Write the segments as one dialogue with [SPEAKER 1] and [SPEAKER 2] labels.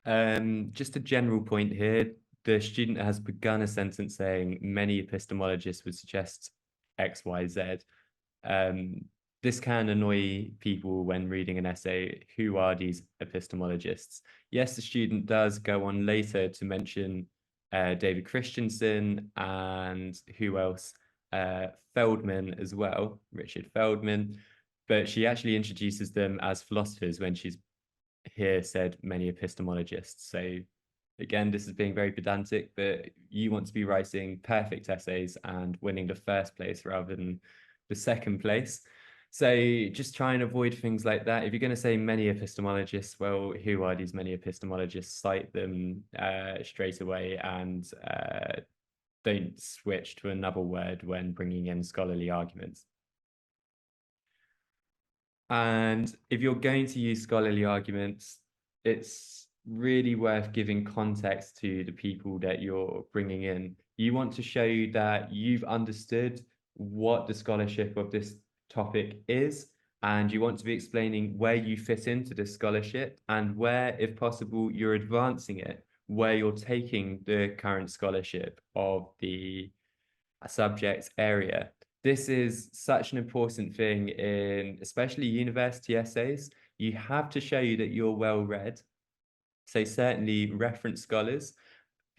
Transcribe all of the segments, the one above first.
[SPEAKER 1] Just a general point here. The student has begun a sentence saying many epistemologists would suggest X, Y, Z. This can annoy people when reading an essay. Who are these epistemologists? Yes, the student does go on later to mention David Christensen and who else? Feldman as well, Richard Feldman. But she actually introduces them as philosophers when she's here said many epistemologists. So again, this is being very pedantic, but you want to be writing perfect essays and winning the first place rather than the second place. So just try and avoid things like that. If you're going to say many epistemologists, well, who are these many epistemologists? Cite them straight away and don't switch to another word when bringing in scholarly arguments. And if you're going to use scholarly arguments, it's really worth giving context to the people that you're bringing in. You want to show that you've understood what the scholarship of this topic is, and you want to be explaining where you fit into this scholarship and where, if possible, you're advancing it, where you're taking the current scholarship of the subject area. This is such an important thing in especially university essays. You have to show you that you're well read. So certainly reference scholars,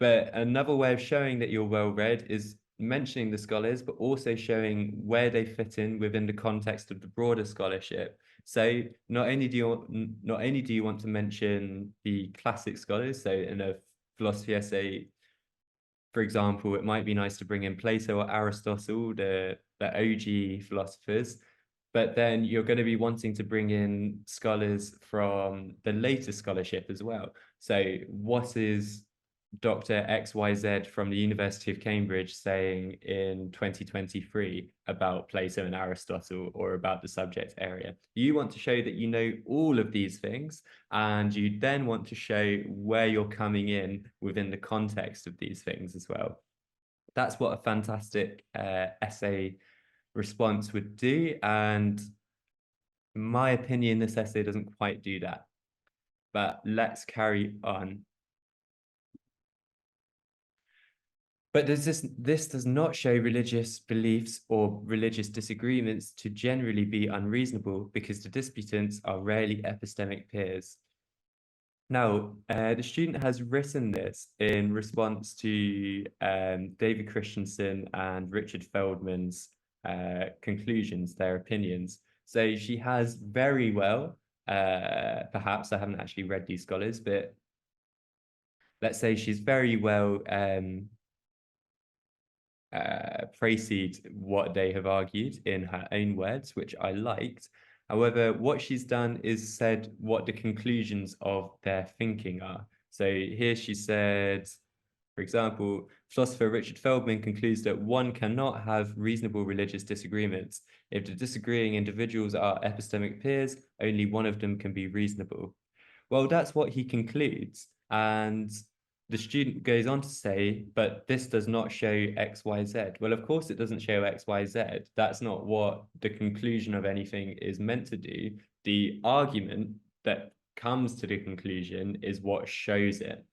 [SPEAKER 1] but another way of showing that you're well read is mentioning the scholars, but also showing where they fit in within the context of the broader scholarship. So not only do you want to mention the classic scholars, so in a philosophy essay, for example, it might be nice to bring in Plato or Aristotle, the OG philosophers, but then you're going to be wanting to bring in scholars from the later scholarship as well. So what is Dr. XYZ from the University of Cambridge saying in 2023 about Plato and Aristotle or about the subject area? You want to show that you know all of these things, and you then want to show where you're coming in within the context of these things as well. That's what a fantastic essay response would do. And in my opinion, this essay doesn't quite do that. But let's carry on. But this does not show religious beliefs or religious disagreements to generally be unreasonable, because the disputants are rarely epistemic peers. Now, the student has written this in response to David Christensen and Richard Feldman's conclusions, their opinions. So she has very well, perhaps I haven't actually read these scholars, but let's say she's very well precede what they have argued in her own words, which I liked. However, what she's done is said what the conclusions of their thinking are. So here she said, for example, philosopher Richard Feldman concludes that one cannot have reasonable religious disagreements. If the disagreeing individuals are epistemic peers, only one of them can be reasonable. Well, that's what he concludes. And the student goes on to say, but this does not show X, Y, Z. Well, of course it doesn't show X, Y, Z. That's not what the conclusion of anything is meant to do. The argument that comes to the conclusion is what shows it.